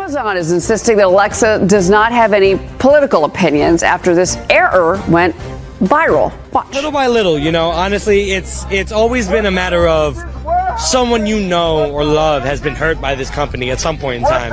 Amazon is insisting that Alexa does not have any political opinions after this error went viral. Watch. Little by little, you know, honestly, it's always been a matter of someone you know or love has been hurt by this company at some point in time.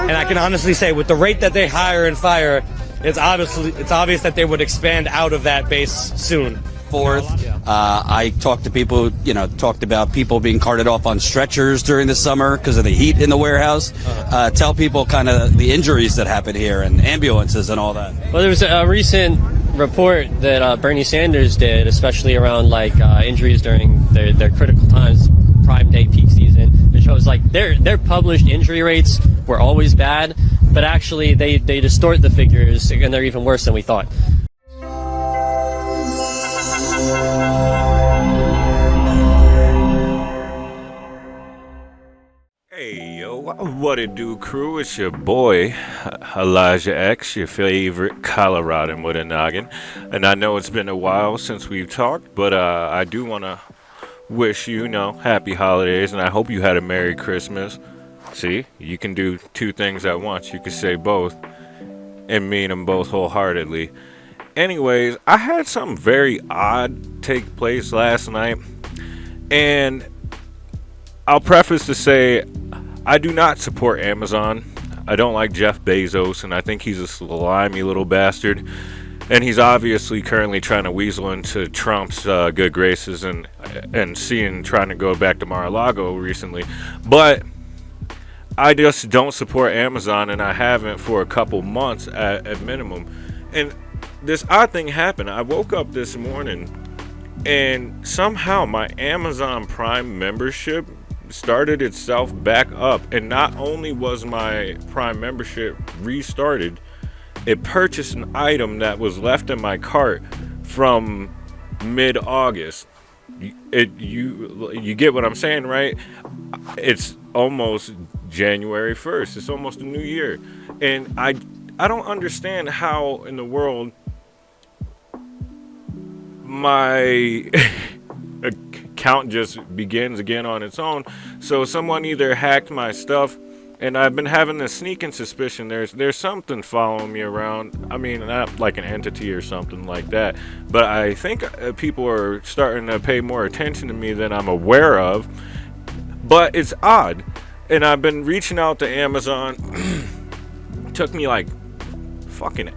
And I can honestly say, with the rate that they hire and fire, it's obvious that they would expand out of that base soon. I talked to people, talked about people being carted off on stretchers during the summer because of the heat in the warehouse. Tell people kind of the injuries that happen here and ambulances and all that. Well, there was a recent report that Bernie Sanders did, especially around injuries during their critical times, Prime Day, peak season. It shows their published injury rates were always bad, but actually they distort the figures and they're even worse than we thought. Hey yo, what it do, crew? It's your boy Elijah X, your favorite Coloradan with a noggin. And I know it's been a while since we've talked, but I do want to wish you, happy holidays, and I hope you had a Merry Christmas. See, you can do two things at once. You can say both and mean them both wholeheartedly. Anyways, I had something very odd take place last night, and I'll preface to say I do not support Amazon. I don't like Jeff Bezos, and I think he's a slimy little bastard. And he's obviously currently trying to weasel into Trump's good graces and trying to go back to Mar-a-Lago recently. But I just don't support Amazon, and I haven't for a couple months at minimum. And this odd thing happened. I woke up this morning, and somehow my Amazon Prime membership started itself back up. And not only was my Prime membership restarted, it purchased an item that was left in my cart from mid-August. You get what I'm saying, right? It's almost January 1st. It's almost a new year. And I don't understand how in the world my account just begins again on its own. So someone either hacked my stuff, and I've been having this sneaking suspicion there's something following me around. I mean, not like an entity or something like that, but I think people are starting to pay more attention to me than I'm aware of. But it's odd, and I've been reaching out to Amazon. It took me like fucking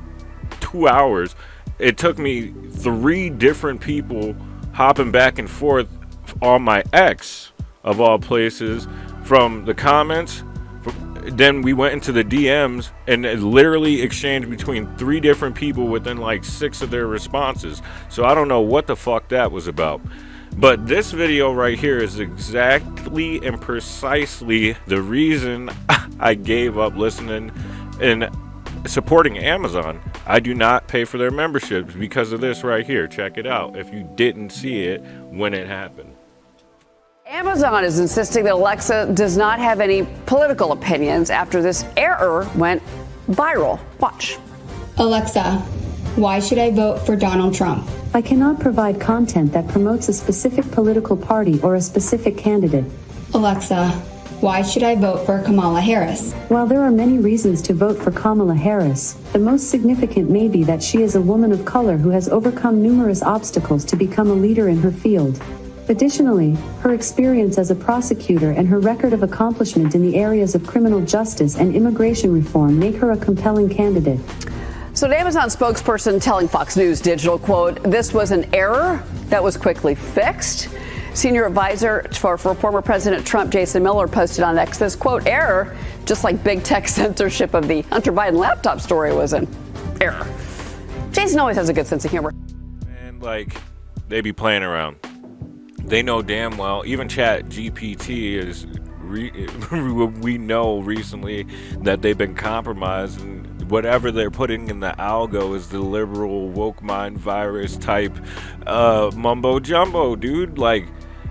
2 hours. It took me 3 different people hopping back and forth on my ex, of all places, from the comments. Then we went into the DMs and it literally exchanged between 3 different people within like 6 of their responses. So I don't know what the fuck that was about. But this video right here is exactly and precisely the reason I gave up listening and supporting Amazon. I do not pay for their memberships because of this right here. Check it out if you didn't see it when it happened. Amazon is insisting that Alexa does not have any political opinions after this error went viral. Watch. Alexa, why should I vote for Donald Trump? I cannot provide content that promotes a specific political party or a specific candidate. Alexa, why should I vote for Kamala Harris? While there are many reasons to vote for Kamala Harris, the most significant may be that she is a woman of color who has overcome numerous obstacles to become a leader in her field. Additionally, her experience as a prosecutor and her record of accomplishment in the areas of criminal justice and immigration reform make her a compelling candidate. So an Amazon spokesperson telling Fox News Digital, quote, this was an error that was quickly fixed. Senior advisor for former President Trump, Jason Miller, posted on X this, quote, error, just like big tech censorship of the Hunter Biden laptop story was an error. Jason always has a good sense of humor. And they be playing around. They know damn well, even Chat GPT is, we know recently that they've been compromised, and whatever they're putting in the algo is the liberal woke mind virus type mumbo jumbo, dude.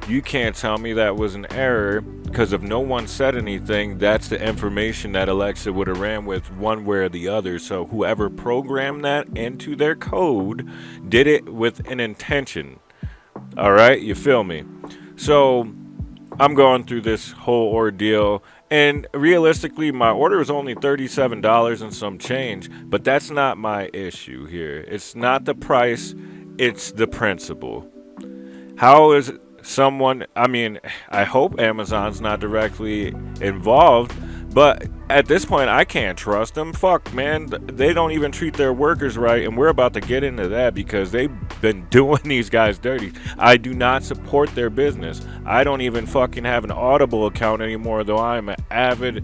You can't tell me that was an error, because if no one said anything, that's the information that Alexa would have ran with one way or the other. So whoever programmed that into their code did it with an intention. All right, you feel me? So I'm going through this whole ordeal, And realistically, my order was only $37 and some change, but that's not my issue here. It's not the price, it's the principle. How is someone, I mean, I hope Amazon's not directly involved, but at this point, I can't trust them. Fuck, man, they don't even treat their workers right, and we're about to get into that because they've been doing these guys dirty. I do not support their business. I don't even fucking have an Audible account anymore, though I'm an avid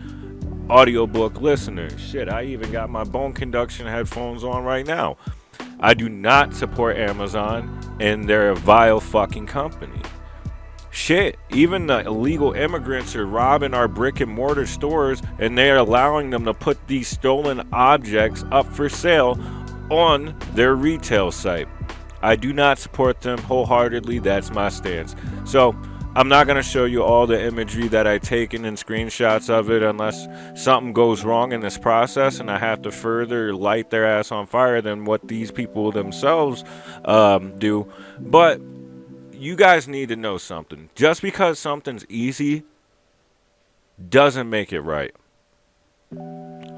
audiobook listener. Shit, I even got my bone conduction headphones on right now. I do not support Amazon, and they're a vile fucking company. Shit, even the illegal immigrants are robbing our brick and mortar stores, and they're allowing them to put these stolen objects up for sale on their retail site. I do not support them wholeheartedly. That's my stance. So I'm not going to show you all the imagery that I've taken and screenshots of it unless something goes wrong in this process and I have to further light their ass on fire than what these people themselves do. But you guys need to know something. Just because something's easy doesn't make it right.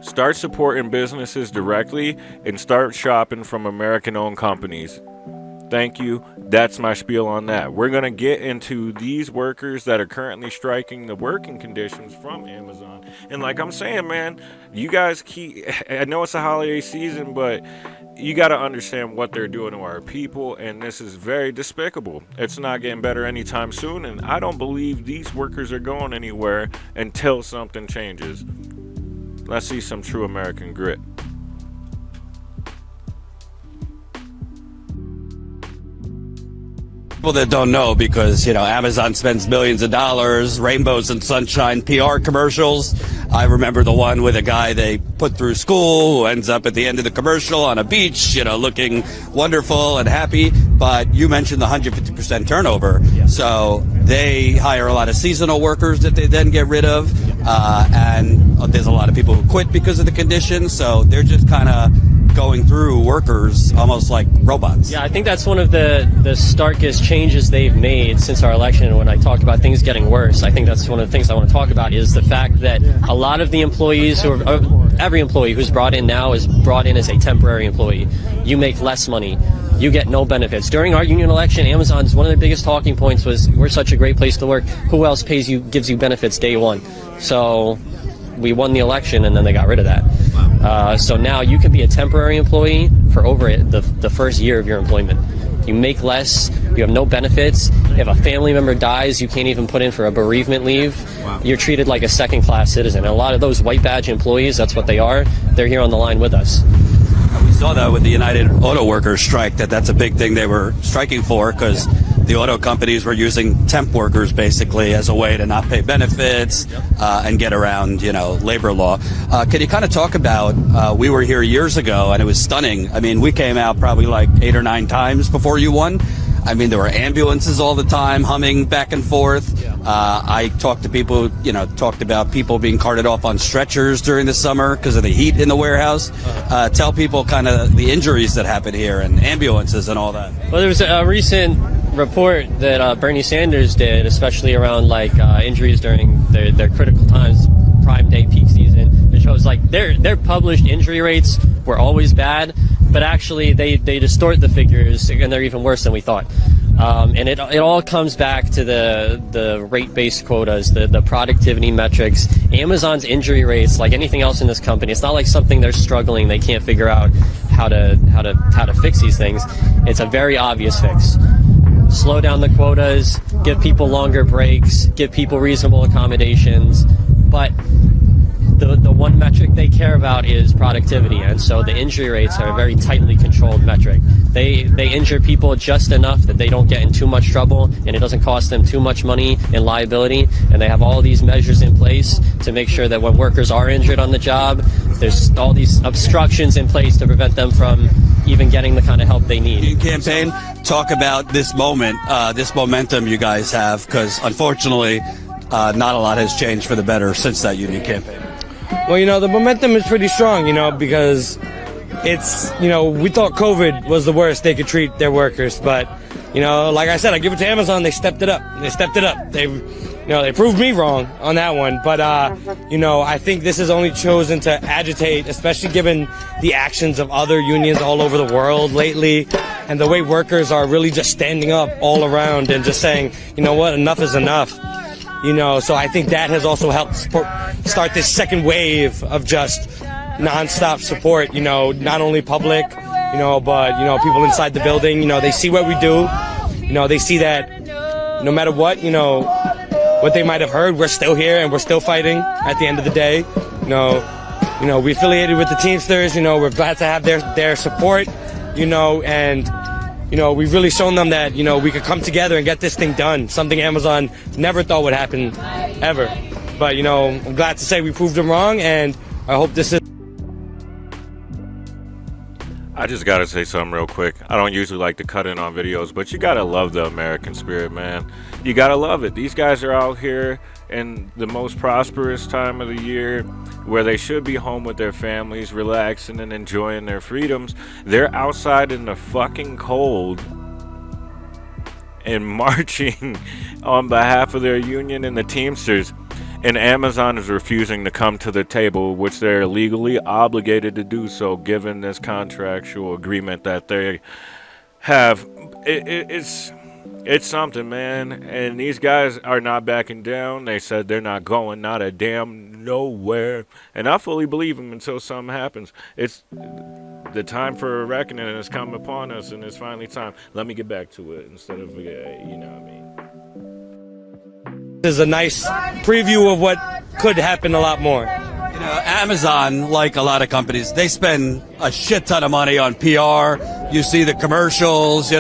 Start supporting businesses directly and start shopping from American-owned companies. Thank you. That's my spiel on that. We're going to get into these workers that are currently striking, the working conditions from Amazon. And like I'm saying, man, you guys I know it's a holiday season, but you got to understand what they're doing to our people, and this is very despicable. It's not getting better anytime soon, and I don't believe these workers are going anywhere until something changes. Let's see some true American grit. People that don't know, because Amazon spends millions of dollars, rainbows and sunshine PR commercials. I remember the one with a guy they put through school who ends up at the end of the commercial on a beach, looking wonderful and happy. But you mentioned the 150% turnover. Yeah. So they hire a lot of seasonal workers that they then get rid of. And there's a lot of people who quit because of the conditions. So they're just kind of going through workers almost like robots. Yeah, I think that's one of the starkest changes they've made since our election. When I talked about things getting worse, I think that's one of the things I want to talk about is the fact that a lot of the employees every employee who's brought in now is brought in as a temporary employee. You make less money. You get no benefits. During our union election, Amazon's one of their biggest talking points was, we're such a great place to work. Who else gives you benefits day one? So we won the election, and then they got rid of that. So now you can be a temporary employee for over the first year of your employment. You make less, you have no benefits. If a family member dies, you can't even put in for a bereavement leave. Wow. You're treated like a second-class citizen. And a lot of those white badge employees, that's what they are. They're here on the line with us. We saw that with the United Auto Workers strike, that's a big thing they were striking for, because the auto companies were using temp workers basically as a way to not pay benefits and get around, labor law. Can you kind of talk about, we were here years ago and it was stunning. I mean, we came out probably like 8 or 9 times before you won. I mean, there were ambulances all the time humming back and forth. I talked to people, talked about people being carted off on stretchers during the summer because of the heat in the warehouse. Tell people kind of the injuries that happen here and ambulances and all that. Well, there was a recent report that Bernie Sanders did, especially around injuries during their critical times, prime day peak season. It shows their published injury rates were always bad, but actually they distort the figures, and they're even worse than we thought. And it all comes back to the rate-based quotas, the productivity metrics. Amazon's injury rates, like anything else in this company, it's not like something they're struggling, they can't figure out how to fix these things. It's a very obvious fix. Slow down the quotas, give people longer breaks, give people reasonable accommodations, but the one metric they care about is productivity, and so the injury rates are a very tightly controlled metric. They injure people just enough that they don't get in too much trouble, and it doesn't cost them too much money in liability, and they have all these measures in place to make sure that when workers are injured on the job, there's all these obstructions in place to prevent them from even getting the kind of help they need. Union campaign, talk about this moment, this momentum you guys have, because unfortunately, not a lot has changed for the better since that union campaign. Well, the momentum is pretty strong, because it's, we thought COVID was the worst they could treat their workers, but, like I said, I give it to Amazon, they stepped it up. They they proved me wrong on that one. But, I think this is only chosen to agitate, especially given the actions of other unions all over the world lately, and the way workers are really just standing up all around and just saying, you know what, enough is enough. So I think that has also helped start this second wave of just nonstop support, not only public, but, people inside the building, they see what we do, they see that no matter what they might have heard, we're still here and we're still fighting at the end of the day. We affiliated with the Teamsters, we're glad to have their support, and we've really shown them that, we could come together and get this thing done, something Amazon never thought would happen, ever. But, I'm glad to say we proved them wrong, and I hope this is... I just gotta say something real quick. I don't usually like to cut in on videos, but you gotta love the American spirit, man. You gotta love it. These guys are out here in the most prosperous time of the year, where they should be home with their families, relaxing and enjoying their freedoms. They're outside in the fucking cold and marching on behalf of their union and the Teamsters. And Amazon is refusing to come to the table, which they're legally obligated to do so, given this contractual agreement that they have. It's something, man. And these guys are not backing down. They said they're not going, not a damn nowhere. And I fully believe them until something happens. It's the time for a reckoning has come upon us, and it's finally time. Let me get back to it instead of, you know what I mean. This is a nice preview of what could happen a lot more. Amazon, like a lot of companies, they spend a shit ton of money on PR. You see the commercials,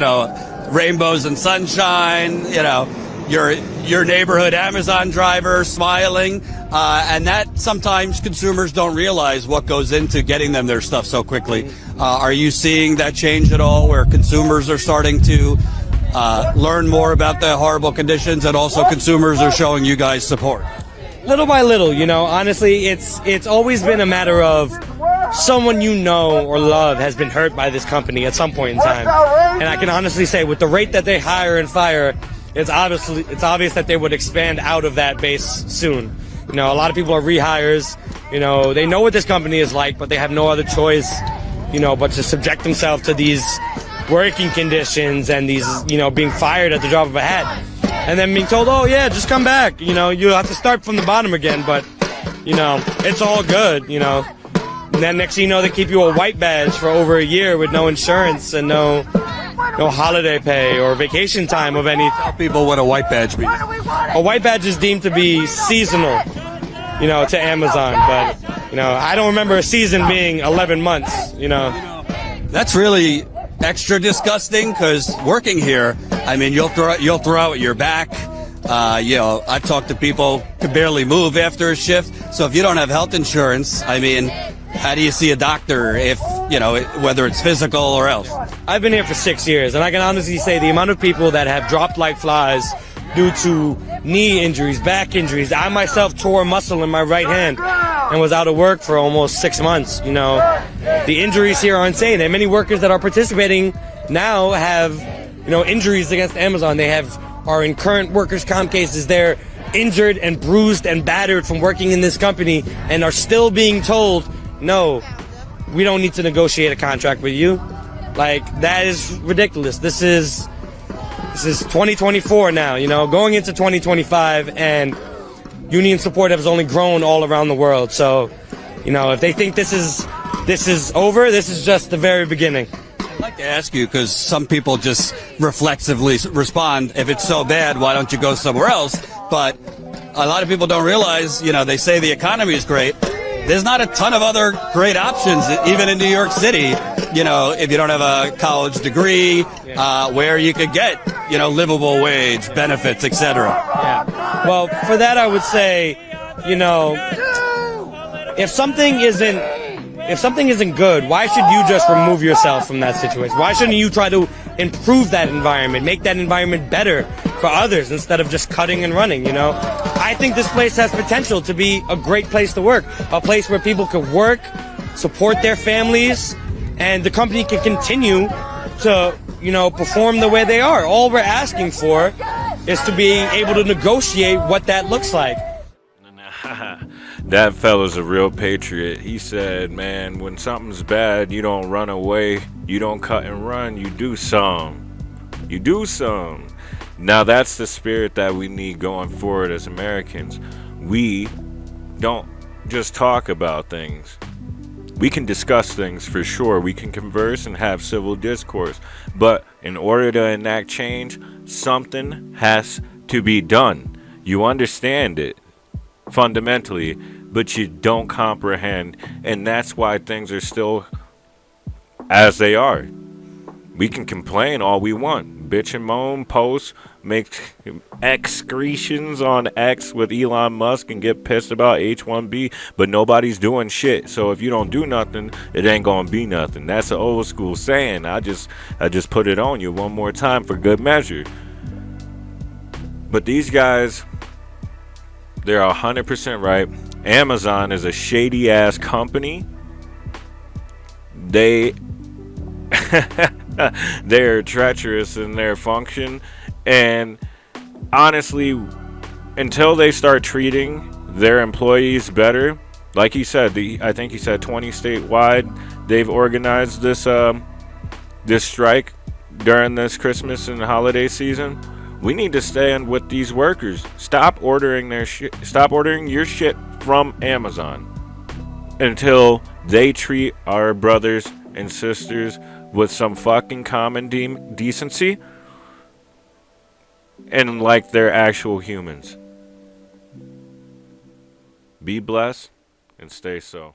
rainbows and sunshine, your neighborhood Amazon driver smiling, and that sometimes consumers don't realize what goes into getting them their stuff so quickly. Are you seeing that change at all, where consumers are starting to learn more about the horrible conditions, and also consumers are showing you guys support? Little by little, honestly, it's always been a matter of someone or love has been hurt by this company at some point in time. And I can honestly say, with the rate that they hire and fire, it's obvious that they would expand out of that base soon. A lot of people are rehires. They know what this company is like, but they have no other choice, but to subject themselves to these working conditions and these, being fired at the drop of a hat, and then being told, oh yeah, just come back. You have to start from the bottom again, but it's all good. And then next thing you know, they keep you a white badge for over a year with no insurance and no holiday pay or vacation time of any. Tell people what a white badge means. A white badge is deemed to be seasonal, to Amazon, but I don't remember a season being 11 months. That's really extra disgusting, because working here, you'll throw out your back. I've talked to people who can barely move after a shift. So if you don't have health insurance, how do you see a doctor if, whether it's physical or else? I've been here for 6 years, and I can honestly say the amount of people that have dropped like flies due to knee injuries, back injuries. I myself tore a muscle in my right hand and was out of work for almost 6 months. The injuries here are insane, and many workers that are participating now have, injuries against Amazon. They are in current workers' comp cases. They're injured and bruised and battered from working in this company, and are still being told, no, we don't need to negotiate a contract with you. That is ridiculous. This is 2024 now, going into 2025, and union support has only grown all around the world. So, if they think this is over, this is just the very beginning. I'd like to ask you, because some people just reflexively respond, if it's so bad, why don't you go somewhere else? But a lot of people don't realize, they say the economy is great. There's not a ton of other great options, even in New York City, if you don't have a college degree, where you could get, livable wage, benefits, etc. Yeah. Well, for that, I would say, if something isn't good, why should you just remove yourself from that situation? Why shouldn't you try to improve that environment, make that environment better for others instead of just cutting and running, I think this place has potential to be a great place to work, a place where people can work, support their families, and the company can continue to, perform the way they are. All we're asking for is to be able to negotiate what that looks like. That fella's a real patriot. He said, man, when something's bad, you don't run away, you don't cut and run, you do some. You do some. Now that's the spirit that we need going forward as Americans. We don't just talk about things. We can discuss things for sure. We can converse and have civil discourse. But in order to enact change, something has to be done. You understand it fundamentally, but you don't comprehend. And that's why things are still as they are. We can complain all we want. Bitch and moan, post, make excretions on X with Elon Musk and get pissed about H1B, but nobody's doing shit. So if you don't do nothing, it ain't gonna be nothing. That's an old school saying. I just put it on you one more time for good measure. But these guys, they're 100% right. Amazon is a shady ass company. They're treacherous in their function, and honestly, until they start treating their employees better, like he said, I think he said 20 statewide, they've organized this this strike during this Christmas and holiday season. We need to stand with these workers. Stop ordering their shit. Stop ordering your shit from Amazon until they treat our brothers and sisters with some fucking common decency and like they're actual humans. Be blessed and stay so.